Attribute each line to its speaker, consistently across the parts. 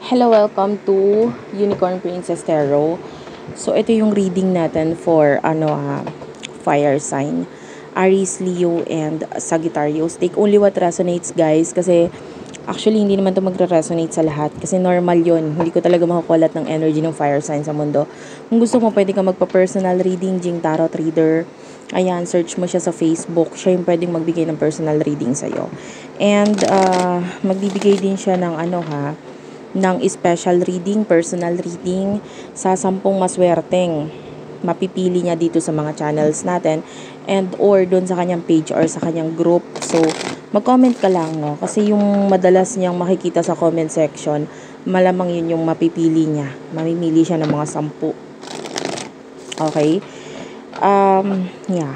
Speaker 1: Hello, welcome to Unicorn Princess Tarot. So, ito yung reading natin for fire sign. Aries, Leo, and Sagittarius. Take only what resonates, guys. Kasi, actually, hindi naman to magre-resonate sa lahat. Kasi normal yon. Hindi ko talaga makukulat ng energy ng fire sign sa mundo. Kung gusto mo, pwede ka magpa-personal reading, Jing Tarot Reader. Ayan, search mo siya sa Facebook. Siya yung pwedeng magbigay ng personal reading sa'yo. And, magbibigay din siya ng ng special reading, personal reading sa 10 maswerteng mapipili niya dito sa mga channels natin and or doon sa kanyang page or sa kanyang group. So, mag-comment ka lang, no? Kasi yung madalas niyang makikita sa comment section, malamang yun yung mapipili niya. Mamimili siya ng mga 10. Okay? Yeah.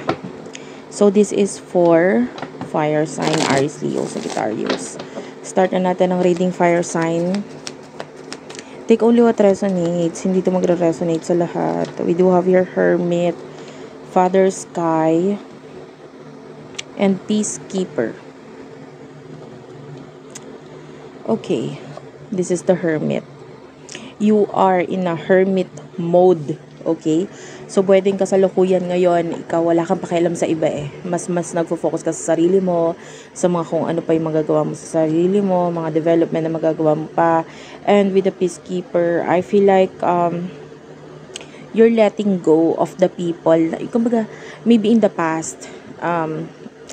Speaker 1: So, this is for fire sign, Aries, Leo, Sagittarius. Start na natin ang reading fire sign. Take only what resonates. Hindi to magre-resonate sa lahat. We do have your Hermit, Father Sky, and Peacekeeper. Okay. This is the Hermit. You are in a hermit mode. Okay? So, pwedeng kasalukuyan ngayon, ikaw wala kang pakialam sa iba eh. Mas nagfo-focus ka sa sarili mo, sa mga kung ano pa yung magagawa mo sa sarili mo, mga development na magagawa mo pa. And with the Peacekeeper, I feel like you're letting go of the people. Kumbaga, maybe in the past,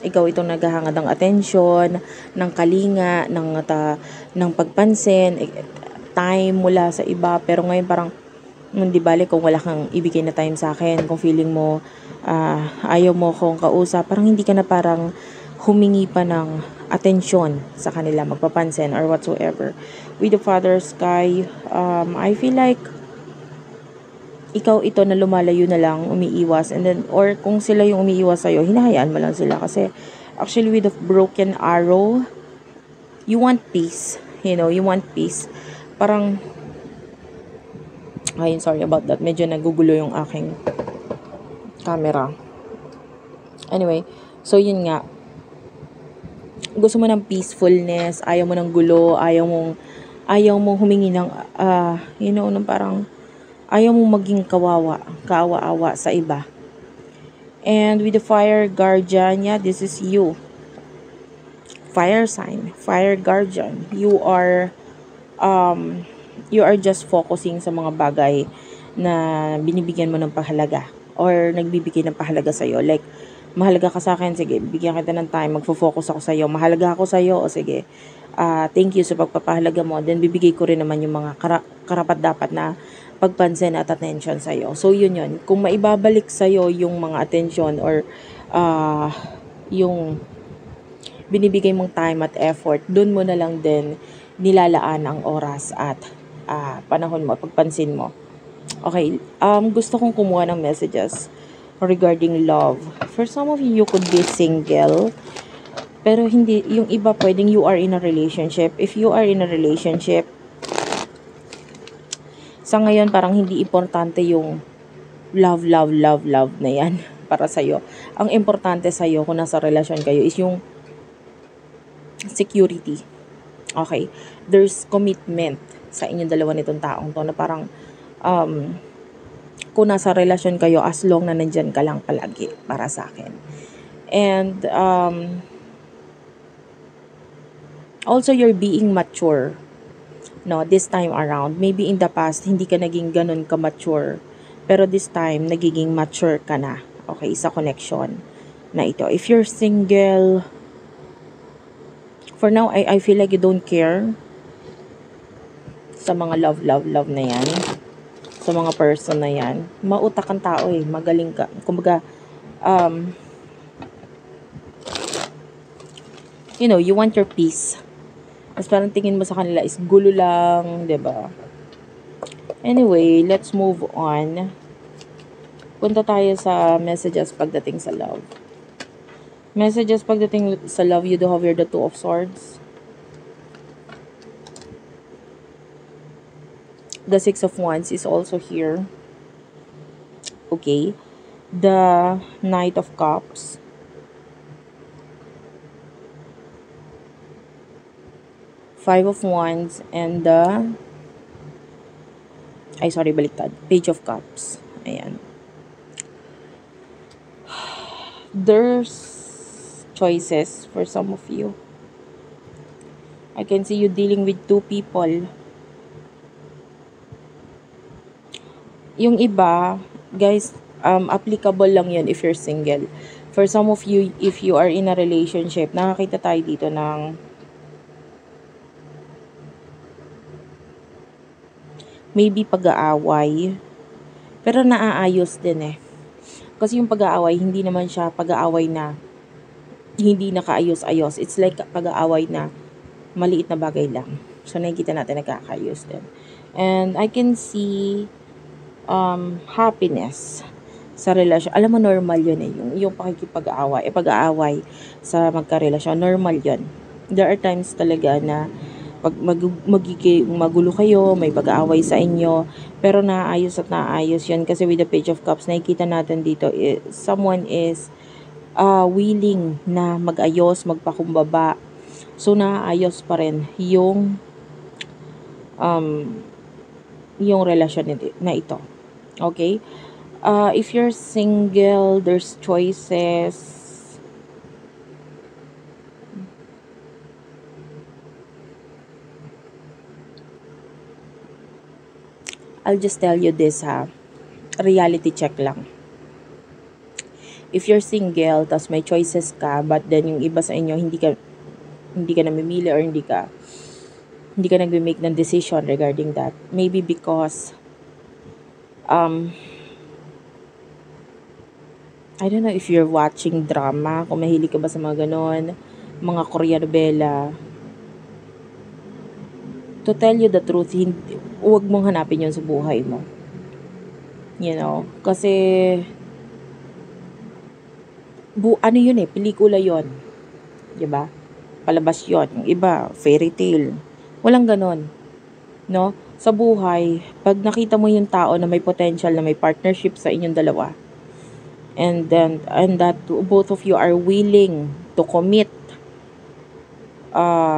Speaker 1: ikaw itong naghahangad ng attention, ng kalinga, ng pagpansin, time mula sa iba. Pero ngayon parang, hindi bale kung wala kang ibigay na time sa akin, kung feeling mo ayaw mo kong kausap, parang hindi ka na parang humingi pa ng atensyon sa kanila, magpapansin or whatsoever. With the Father Sky, I feel like ikaw ito na lumalayo na lang, umiiwas, and then, or kung sila yung umiiwas sa'yo, hinahayaan mo lang sila. Kasi actually with the Broken Arrow, you want peace, you want peace. Parang ayun, sorry about that. Medyo nagugulo yung aking camera. Anyway, so yun nga. Gusto mo ng peacefulness, ayaw mo ng gulo, ayaw mong humingi ng, ng parang, ayaw mong maging kaawa-awa sa iba. And with the Fire Guardian, yeah, this is you. Fire sign, Fire Guardian. You are just focusing sa mga bagay na binibigyan mo ng pahalaga or nagbibigay ng pahalaga sa'yo. Like, mahalaga ka sa akin, sige, bigyan kita ng time, magfo-focus ako sa'yo. Mahalaga ako sa'yo, o sige, thank you sa pagpapahalaga mo. Then, bibigay ko rin naman yung mga karapat-dapat na pagpansin at attention sa'yo. So, yun. Kung maibabalik sa'yo yung mga attention or yung binibigay mong time at effort, dun mo na lang din nilalaan ang oras at panahon mo, pagpansin mo. Okay, gusto kong kumuha ng messages regarding love. For some of you could be single, pero hindi, yung iba pwedeng you are in a relationship. If you are in a relationship, sa ngayon parang hindi importante yung love na yan para sa'yo. Ang importante sa'yo kung nasa relasyon kayo is yung security. Okay, there's commitment sa inyong dalawa nitong taong to na parang kung nasa relasyon kayo, as long na nandyan ka lang palagi para sa akin. And also you're being mature, no, this time around. Maybe in the past hindi ka naging ganun ka mature, pero this time nagiging mature ka na, okay, sa connection na ito. If you're single, for now, I feel like you don't care sa mga love na yan. Sa mga person na yan. Mautak kang tao eh. Magaling ka. Kumbaga, you want your peace. Mas parang tingin mo sa kanila is gulo lang, 'di ba? Anyway, let's move on. Punta tayo sa messages pagdating sa love. Messages pagdating sa love, you do have the Two of Swords. The Six of Wands is also here. Okay. The Knight of Cups. Five of Wands and the Ay, sorry, baliktad. Page of Cups. Ayan. There's choices for some of you. I can see you dealing with two people. Yung iba, guys, applicable lang yun if you're single. For some of you, if you are in a relationship, nakakita tayo dito ng maybe pag-aaway. Pero naaayos din eh. Kasi yung pag-aaway, hindi naman siya pag-aaway na hindi nakaayos-ayos. It's like pag-aaway na maliit na bagay lang. So, nakikita natin nagkakaayos din. And I can see happiness sa relasyon. Alam mo, normal yun eh. Yung pakikipag-aaway, pag-aaway sa magkarelasyon, normal yun. There are times talaga na pag magulo kayo, may pag-aaway sa inyo, pero naayos at naayos yun. Kasi with the Page of Cups, nakikita natin dito, someone is willing na mag-ayos, magpakumbaba. So, naayos pa rin yung relasyon na ito. Okay? If you're single, there's choices. I'll just tell you this ha. Reality check lang. If you're single, tas may choices ka, but then yung iba sa inyo, hindi ka namimili or hindi ka nagme-make ng decision regarding that. Maybe because I don't know if you're watching drama, kung mahilig ka ba sa mga ganon, mga Korean novela. To tell you the truth, huwag mong hanapin yun sa buhay mo. You know, kasi ano yun eh, pelikula yun. Diba? Palabas yun. Yung iba, fairy tale. Walang ganon. No? Sa buhay, pag nakita mo yung tao na may potential, na may partnership sa inyong dalawa, and that both of you are willing to commit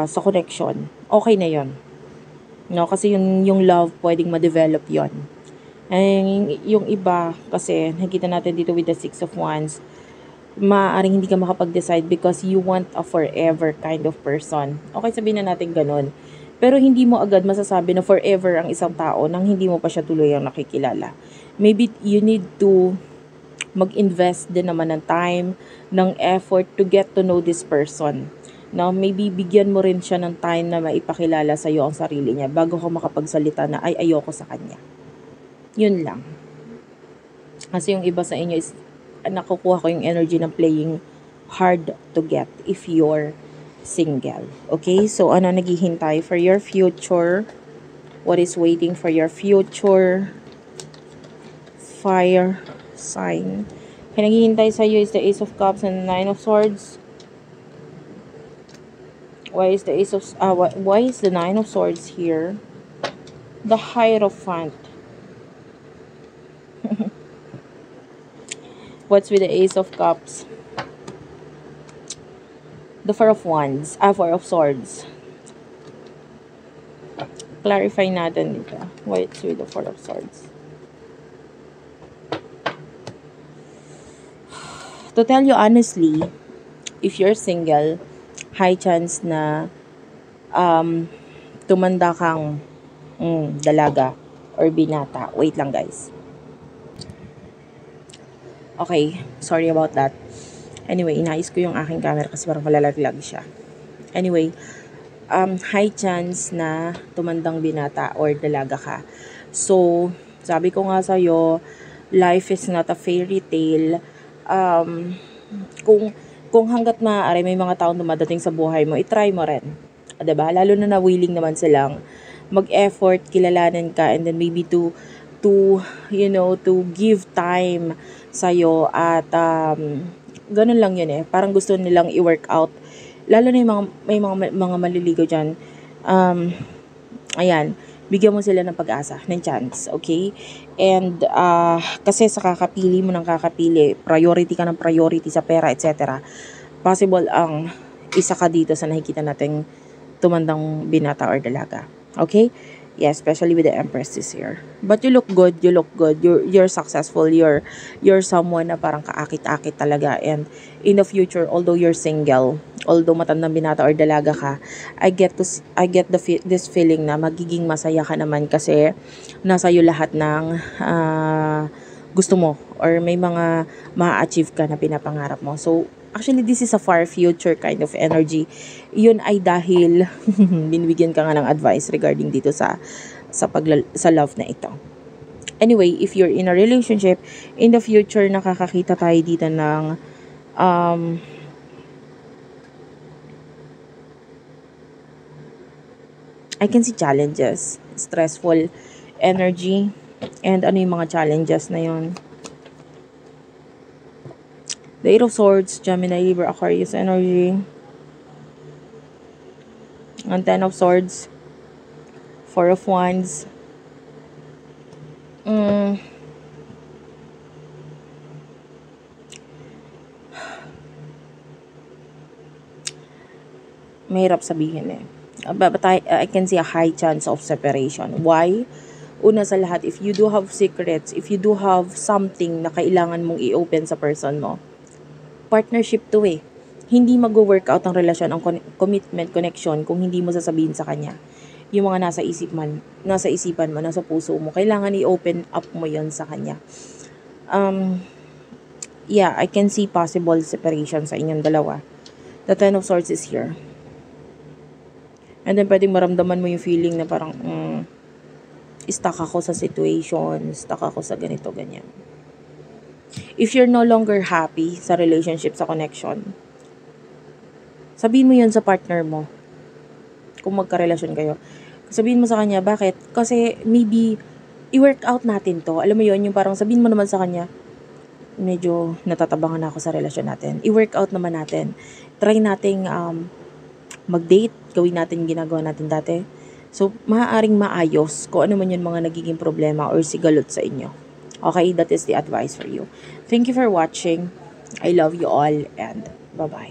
Speaker 1: sa connection, okay na yon. No? Kasi yung love, pwedeng ma-develop yon. And yung iba, kasi nakita natin dito with the 6 of Wands, maaaring hindi ka makapag-decide because you want a forever kind of person. Okay, sabihin na natin ganun. Pero hindi mo agad masasabi na forever ang isang tao nang hindi mo pa siya tuluyang nakikilala. Maybe you need to mag-invest din naman ng time, ng effort to get to know this person. Now, maybe bigyan mo rin siya ng time na maipakilala sa iyo ang sarili niya bago ka makapagsalita na ay ayoko sa kanya. Yun lang. Kasi yung iba sa inyo is nakukuha ko yung energy ng playing hard to get if you're single. Okay? So, ano naghihintay for your future? What is waiting for your future? Fire sign. Kaya naghihintay sa iyo is the Ace of Cups and the 9 of Swords. Why is the why is the 9 of Swords here? The Hierophant. What's with the Ace of Cups? The 4 of Wands. 4 of Swords. Clarify natin dito. Why it's with the 4 of Swords. To tell you honestly, if you're single, high chance na tumanda kang dalaga or binata. Wait lang guys. Okay, sorry about that. Anyway, inayos ko yung aking camera kasi parang malalaglag siya. Anyway, high chance na tumandang binata or dalaga ka. So, sabi ko nga sa'yo, life is not a fairy tale. Kung hanggat maaari may mga taong dumadating sa buhay mo, itry mo rin. Diba? Lalo na willing naman silang mag-effort, kilalanin ka, and then maybe to give time sa'yo at ganun lang yun eh. Parang gusto nilang i-work out. Lalo na yung mga maliligaw dyan. Ayan, bigyan mo sila ng pag-asa, ng chance, okay? And kasi sa kakapili mo ng kakapili, priority ka ng priority sa pera, etc. Possible isa ka dito sa nakikita nating tumandang binata or dalaga. Okay? Yeah, especially with the Empress this year. But you look good, you look good. You're successful. You're someone na parang kaakit-akit talaga. And in the future, although you're single, although matandang binata or dalaga ka, I get this feeling na magiging masaya ka naman kasi nasa iyo lahat ng gusto mo or may mga ma-achieve ka na pinapangarap mo. So, actually, this is a far future kind of energy. Yun ay dahil binibigyan ka nga ng advice regarding dito sa love na ito. Anyway, if you're in a relationship, in the future, nakakakita tayo dito ng I can see challenges, stressful energy, and ano yung mga challenges na yun. The Eight of Swords, Gemini, Libra, Aquarius energy. Ang Ten of Swords, Four of Wands. Mahirap sabihin eh. But I can see a high chance of separation. Why? Una sa lahat, if you do have secrets, if you do have something na kailangan mong i-open sa person mo, partnership to eh. Hindi mag-workout ang relasyon, ang commitment, connection kung hindi mo sasabihin sa kanya. Yung mga nasa isipan mo, nasa puso mo, kailangan i-open up mo yon sa kanya. Yeah, I can see possible separation sa inyong dalawa. The Ten of Swords is here. And then pwedeng maramdaman mo yung feeling na parang stuck ako sa situation, stuck ako sa ganito, ganyan. If you're no longer happy sa relationship, sa connection, sabihin mo yun sa partner mo. Kung magka-relasyon kayo, sabihin mo sa kanya, bakit? Kasi maybe i-work out natin to. Alam mo yun, yung parang sabihin mo naman sa kanya, medyo natatabangan ako sa relasyon natin. I-work out naman natin. Try nating mag-date, gawin natin ginagawa natin dati. So, maaaring maayos kung ano man yung mga nagiging problema or sigalot sa inyo. Okay, that is the advice for you. Thank you for watching. I love you all and bye-bye.